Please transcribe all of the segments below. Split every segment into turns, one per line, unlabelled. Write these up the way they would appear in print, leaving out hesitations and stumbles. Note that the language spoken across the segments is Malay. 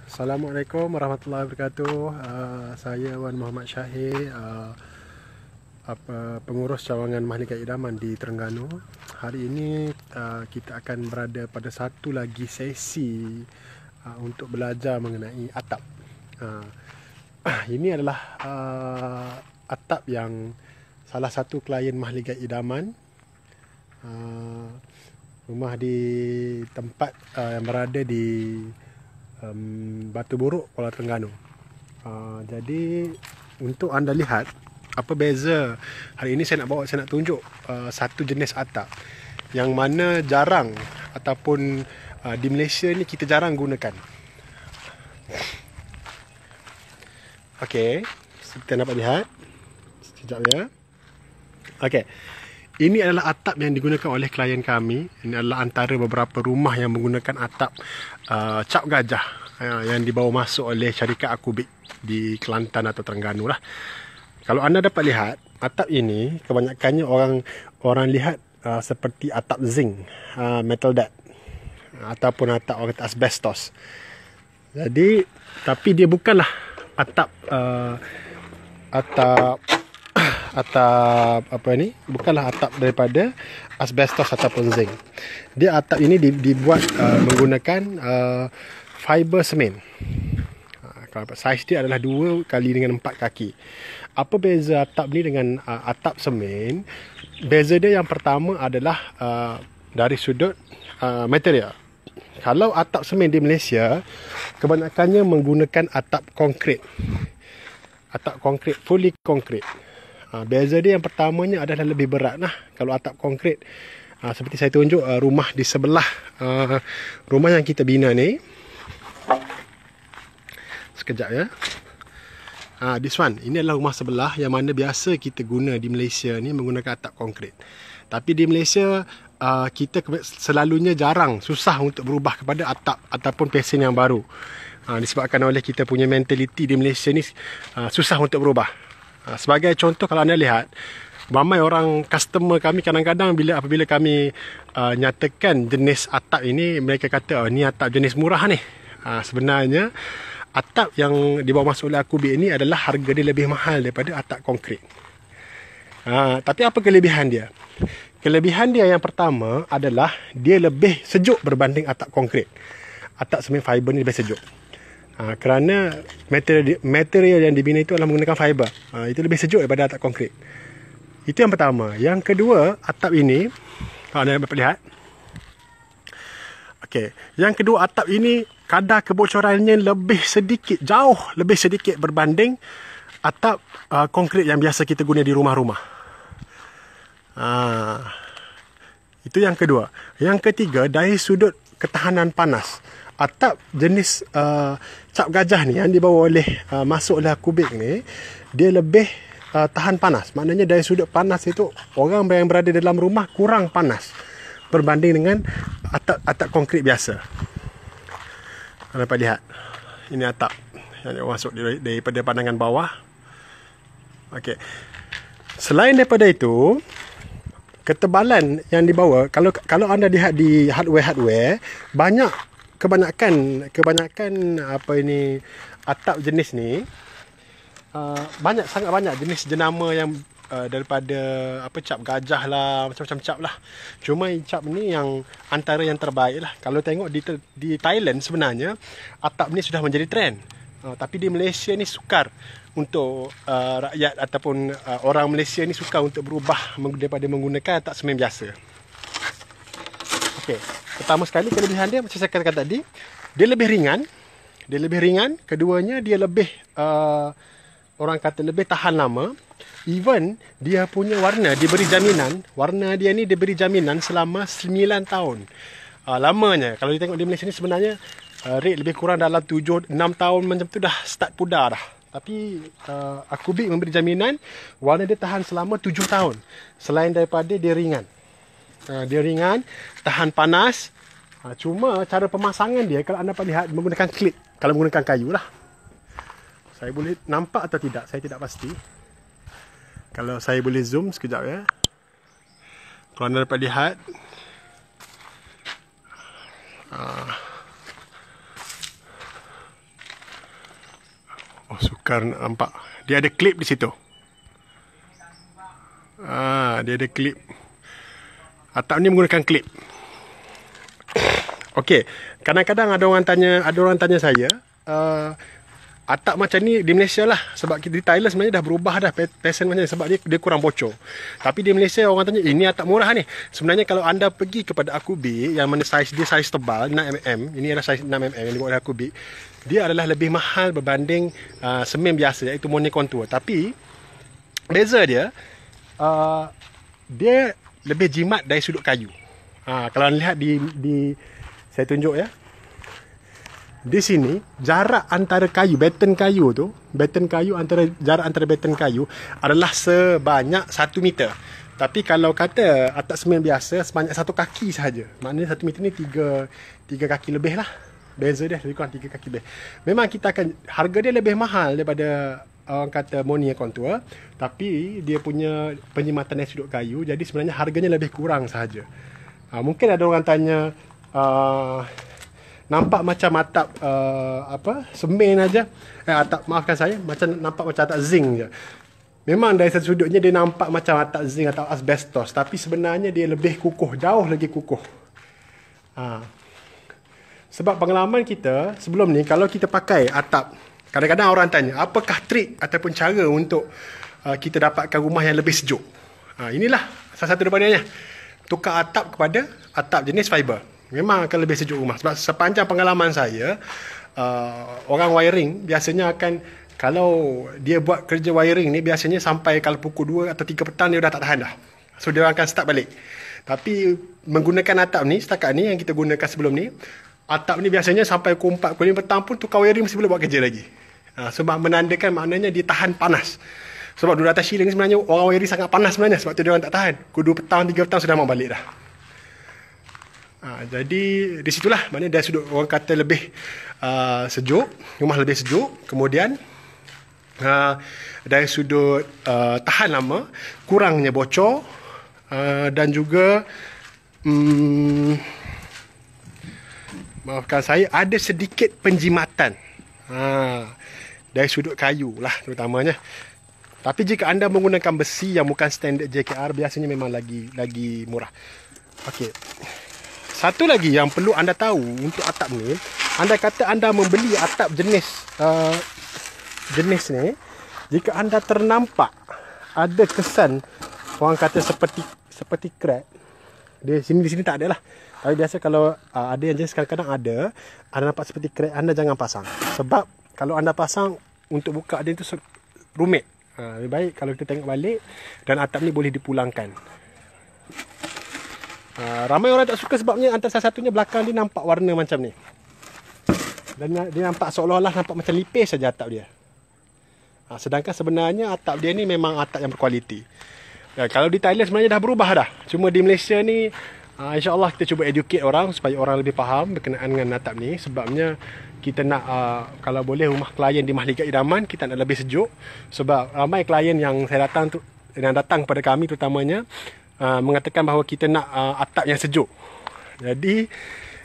Assalamualaikum warahmatullahi wabarakatuh. Saya Wan Muhammad Syahir, pengurus cawangan Mahligai Idaman di Terengganu. Hari ini kita akan berada pada satu lagi sesi untuk belajar mengenai atap. Ini adalah atap yang salah satu klien Mahligai Idaman. Rumah di tempat yang berada di Batu Buruk, Kuala Terengganu. Jadi untuk anda lihat apa beza, hari ini saya nak tunjuk satu jenis atap yang mana jarang ataupun di Malaysia ni kita jarang gunakan. Okey, kita dapat lihat sekejap ya. Okey. Ini adalah atap yang digunakan oleh klien kami. Ini adalah antara beberapa rumah yang menggunakan atap cap gajah yang dibawa masuk oleh syarikat Akubik di Kelantan atau Terengganu lah. Kalau anda dapat lihat, atap ini kebanyakannya orang lihat seperti atap zinc, metal deck, ataupun atap orang kata asbestos. Jadi, tapi dia bukanlah atap bukanlah atap daripada asbestos ataupun zinc. Dia atap ini dibuat menggunakan fiber semen. Saiz dia adalah 2 kali dengan 4 kaki. Apa beza atap ni dengan atap semen? Beza dia yang pertama adalah dari sudut material. Kalau atap semen di Malaysia kebanyakannya menggunakan atap konkrit. Atap konkrit, fully konkrit. Beza dia yang pertamanya adalah lebih berat lah. Kalau atap konkrit, seperti saya tunjuk rumah di sebelah rumah yang kita bina ni. Sekejap ya. This one, ini adalah rumah sebelah yang mana biasa kita guna di Malaysia ni menggunakan atap konkrit. Tapi di Malaysia kita selalunya susah untuk berubah kepada atap ataupun pesen yang baru. Disebabkan oleh kita punya mentaliti di Malaysia ni susah untuk berubah. Sebagai contoh, kalau anda lihat, ramai orang customer kami kadang-kadang apabila kami nyatakan jenis atap ini, mereka kata ni atap jenis murah ni. Sebenarnya atap yang dibawa masuk oleh Akubik ini adalah harga dia lebih mahal daripada atap konkrit. Tapi apa kelebihan dia? Kelebihan dia yang pertama adalah dia lebih sejuk berbanding atap konkrit. Atap semen fiber ni lebih sejuk. Kerana material yang dibina itu adalah menggunakan fiber. Itu lebih sejuk daripada atap konkrit. Itu yang pertama. Yang kedua, atap ini, kalau anda dapat lihat. Okey. Yang kedua, atap ini kadar kebocorannya jauh lebih sedikit berbanding atap konkrit yang biasa kita guna di rumah-rumah. Itu yang kedua. Yang ketiga, dari sudut ketahanan panas. Atap jenis cap gajah ni yang dibawa masuk oleh Akubik ni, dia lebih tahan panas. Maknanya dari sudut panas itu, orang yang berada dalam rumah kurang panas berbanding dengan atap konkrit biasa. Anda dapat lihat, ini atap yang masuk daripada pandangan bawah. Okey. Selain daripada itu, ketebalan yang dibawa, kalau anda lihat di hardware, kebanyakan atap jenis ni sangat banyak jenis jenama yang daripada cap gajah lah, macam-macam cap lah. Cuma cap ni yang antara yang terbaik lah. Kalau tengok di Thailand sebenarnya atap ni sudah menjadi trend. Tapi di Malaysia ni sukar untuk rakyat ataupun orang Malaysia ni sukar untuk berubah daripada menggunakan atap semen biasa. Okey. Pertama sekali, kelebihan dia macam saya katakan tadi, dia lebih ringan. Keduanya, dia lebih orang kata lebih tahan lama. Even dia punya warna diberi jaminan. Warna dia ni diberi jaminan selama 9 tahun. Lamanya. Kalau kita tengok di Malaysia ni sebenarnya rate lebih kurang dalam 7-6 tahun macam tu dah start pudar dah. Tapi Akubik memberi jaminan warna dia tahan selama 7 tahun. Selain daripada dia ringan. Dia ringan, tahan panas. Cuma cara pemasangan dia, kalau anda dapat lihat, menggunakan klip. Kalau menggunakan kayu lah. Saya boleh nampak atau tidak, saya tidak pasti. Kalau saya boleh zoom sekejap ya. Kalau anda dapat lihat, Oh, sukar nak nampak. Dia ada klip di situ. Dia ada klip. Atap ni menggunakan klip. Okey, kadang-kadang ada orang tanya saya, atap macam ni di Malaysia lah, sebab di Thailand sebenarnya dah berubah dah pattern macam ni, sebab dia kurang bocor. Tapi di Malaysia orang tanya, ini atap murah ni. Sebenarnya kalau anda pergi kepada Akubi yang mana saiz dia saiz tebal 6mm, ini adalah saiz 6mm yang dibuat oleh Akubi, dia adalah lebih mahal berbanding semen biasa, iaitu Monet Contour. Tapi beza dia, dia lebih jimat dari sudut kayu. Kalau anda lihat di saya tunjuk ya. Di sini jarak antara kayu, batten kayu jarak antara batten kayu adalah sebanyak 1 meter. Tapi kalau kata atap semen biasa sebanyak 1 kaki sahaja. Maknanya 1 meter ni 3 kaki lebih lah. Beza dia lebih kurang 3 kaki lebih. Memang harga dia lebih mahal daripada orang kata Monet Contour, tapi dia punya penjimatan dari sudut kayu, jadi sebenarnya harganya lebih kurang sahaja. Mungkin ada orang tanya, nampak macam atap semen aja. Atap, maafkan saya, nampak macam atap zinc je. Memang dari satu sudutnya dia nampak macam atap zinc atau asbestos, tapi sebenarnya dia lebih kukuh, jauh lagi kukuh. Sebab pengalaman kita sebelum ni, kalau kita pakai atap, kadang-kadang orang tanya, apakah trik ataupun cara untuk kita dapatkan rumah yang lebih sejuk? Inilah salah satu daripadanya. Tukar atap kepada atap jenis fiber. Memang akan lebih sejuk rumah. Sebab sepanjang pengalaman saya, orang wiring biasanya akan, kalau dia buat kerja wiring ni, biasanya sampai kalau pukul 2 atau 3 petang dia dah tak tahan dah. So dia akan start balik. Tapi menggunakan atap ni, setakat ni yang kita gunakan sebelum ni, atap ni biasanya sampai pukul 4, pukul 5 petang pun tukar wiring masih boleh buat kerja lagi. Sebab menandakan maknanya dia tahan panas. Sebab 200 shilling sebenarnya orang wiring sangat panas sebenarnya. Sebab tu dia orang tak tahan. Pukul 2 petang, 3 petang sudah mau balik dah. Jadi di situlah maknanya dari sudut orang kata lebih sejuk, rumah lebih sejuk. Kemudian dari sudut tahan lama, kurangnya bocor, dan juga maafkan saya, ada sedikit penjimatan dari sudut kayu lah terutamanya. Tapi jika anda menggunakan besi yang bukan standard JKR, biasanya memang lagi murah. Okey. Satu lagi yang perlu anda tahu untuk atap ni, anda kata anda membeli atap jenis ni, jika anda ternampak ada kesan orang kata seperti crack, di sini tak ada lah. Tapi biasa kalau ada yang jenis kadang-kadang anda nampak seperti crack, anda jangan pasang. Sebab kalau anda pasang, untuk buka dia tu rumit. Lebih baik kalau kita tengok balik dan atap ni boleh dipulangkan. Ramai orang tak suka sebabnya antara salah satunya belakang dia nampak warna macam ni. Dan dia nampak seolah-olah nampak macam lipis saja atap dia. Sedangkan sebenarnya atap dia ni memang atap yang berkualiti. Kalau di Thailand sebenarnya dah berubah dah. Cuma di Malaysia ni insya-Allah kita cuba educate orang supaya orang lebih faham berkenaan dengan atap ni. Sebabnya kita nak kalau boleh rumah klien di Mahligai Idaman kita nak lebih sejuk. Sebab ramai klien yang datang kepada kami terutamanya mengatakan bahawa kita nak atap yang sejuk. Jadi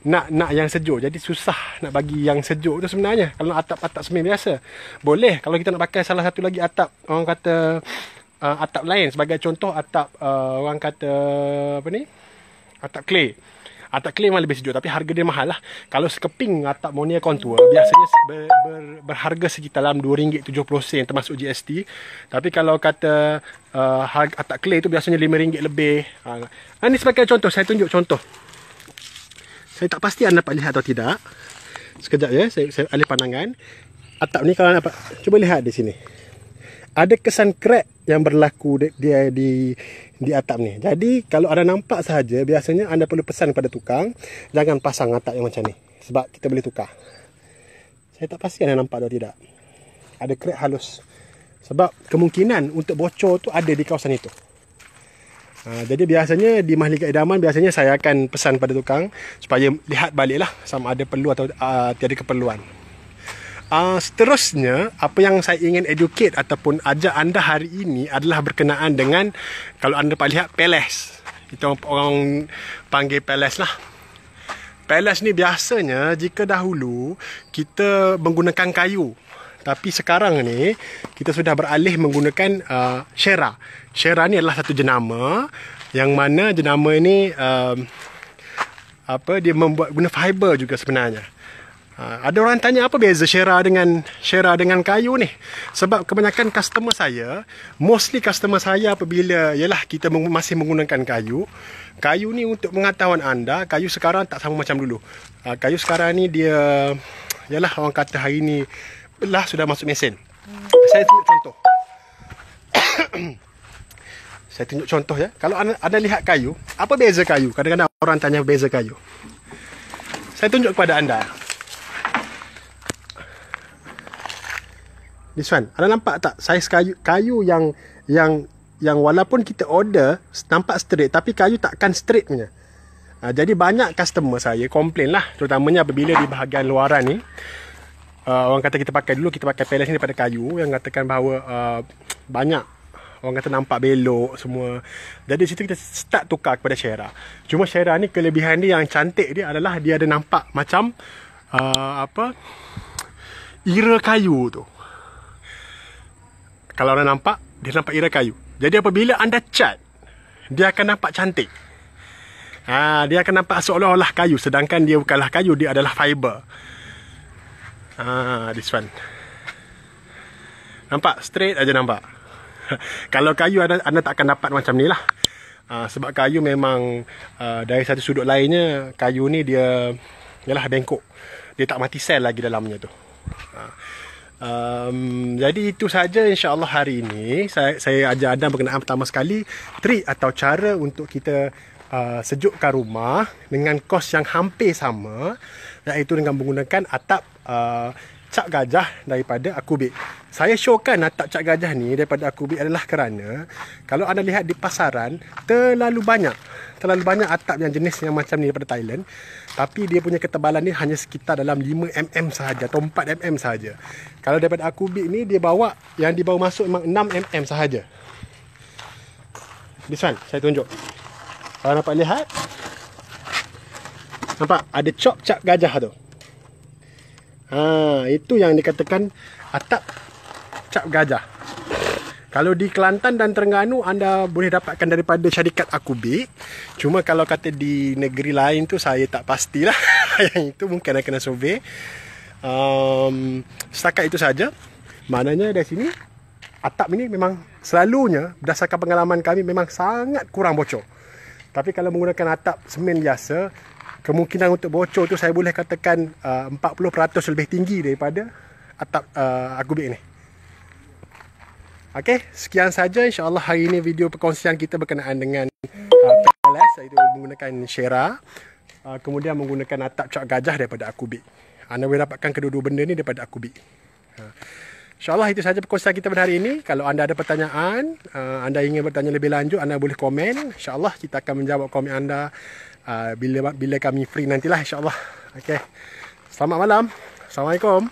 nak yang sejuk. Jadi susah nak bagi yang sejuk tu sebenarnya. Kalau atap semen biasa boleh. Kalau kita nak pakai salah satu lagi atap, orang kata atap lain, sebagai contoh atap orang kata atap clay. Atap clay memang lebih sejuk, tapi harga dia mahal lah. Kalau sekeping atap Monet Contour biasanya berharga sekitar dalam RM2.70 termasuk GST. Tapi kalau kata harga atap clay tu biasanya RM5 lebih. Ini sebagai contoh, saya tunjuk contoh. Saya tak pasti anda dapat lihat atau tidak. Sekejap ya, saya alih pandangan. Atap ni kalau anda dapat, cuba lihat di sini. Ada kesan crack yang berlaku di atap ni. Jadi kalau anda nampak sahaja, biasanya anda perlu pesan kepada tukang, jangan pasang atap yang macam ni. Sebab kita boleh tukar. Saya tak pasti anda nampak atau tidak. Ada crack halus. Sebab kemungkinan untuk bocor tu ada di kawasan itu. Jadi biasanya di Mahligai Idaman, biasanya saya akan pesan pada tukang supaya lihat baliklah sama ada perlu atau tiada keperluan. Seterusnya, apa yang saya ingin educate ataupun ajak anda hari ini adalah berkenaan dengan, kalau anda dapat lihat, peles. Itu orang panggil peles lah. Peles ni biasanya jika dahulu kita menggunakan kayu. Tapi sekarang ni kita sudah beralih menggunakan Shera. Shera ni adalah satu jenama yang mana jenama ni dia membuat guna fiber juga sebenarnya. Ada orang tanya apa beza Shera dengan kayu ni? Sebab kebanyakan customer saya, mostly customer saya apabila kita masih menggunakan kayu. Kayu ni untuk pengetahuan anda, kayu sekarang tak sama macam dulu. Kayu sekarang ni dia orang kata hari ni belah sudah masuk mesin. Saya tunjuk contoh. Saya tunjuk contoh ya. Kalau anda lihat kayu, apa beza kayu? Kadang-kadang orang tanya beza kayu. Saya tunjuk kepada anda. This one, anda nampak tak saiz kayu yang walaupun kita order nampak straight, tapi kayu takkan straight punya. Jadi banyak customer saya komplain lah, terutamanya apabila di bahagian luaran ni, orang kata kita pakai pellet ni daripada kayu, yang katakan bahawa banyak orang kata nampak belok semua. Jadi situ kita start tukar kepada Shera. Cuma Shera ni kelebihan dia yang cantik dia adalah dia ada nampak macam ira kayu tu. Kalau anda nampak, dia nampak ira kayu. Jadi apabila anda cat, dia akan nampak cantik. Dia akan nampak seolah-olah kayu, sedangkan dia bukanlah kayu, dia adalah fiber. This one. Nampak? Straight aja nampak. Kalau kayu anda tak akan dapat macam ni lah. Sebab kayu memang dari satu sudut lainnya, kayu ni dia bengkok. Dia tak mati sel lagi dalamnya tu. Jadi itu saja insya-Allah hari ini saya ajar anda berkenaan pertama sekali trik atau cara untuk kita sejukkan rumah dengan kos yang hampir sama, iaitu dengan menggunakan atap cap gajah daripada Akubik. Saya showkan atap cap gajah ni daripada Akubik adalah kerana kalau anda lihat di pasaran terlalu banyak atap yang jenis yang macam ni daripada Thailand, tapi dia punya ketebalan ni hanya sekitar dalam 5mm sahaja atau 4mm sahaja. Kalau daripada Akubik ni dia yang dibawa masuk memang 6mm sahaja. This one saya tunjuk. Kalau dapat lihat, nampak ada cap gajah tu. Itu yang dikatakan atap cap gajah. Kalau di Kelantan dan Terengganu anda boleh dapatkan daripada syarikat Akubik. Cuma kalau kata di negeri lain tu saya tak pastilah. Yang itu mungkin anda kena survey. Setakat itu saja. Maknanya dari sini atap ini memang selalunya berdasarkan pengalaman kami memang sangat kurang bocor. Tapi kalau menggunakan atap semen biasa, kemungkinan untuk bocor tu saya boleh katakan 40% lebih tinggi daripada atap Akubik ni. Okey, sekian saja insya-Allah hari ini video perkongsian kita berkenaan dengan PLS, iaitu menggunakan Shera, kemudian menggunakan atap cap gajah daripada Akubik. Anda boleh dapatkan kedua-dua benda ni daripada Akubik. InsyaAllah itu saja perkongsian kita pada hari ini. Kalau anda ada pertanyaan, anda ingin bertanya lebih lanjut, anda boleh komen. InsyaAllah kita akan menjawab komen anda bila kami free nantilah insyaAllah. Okey. Selamat malam. Assalamualaikum.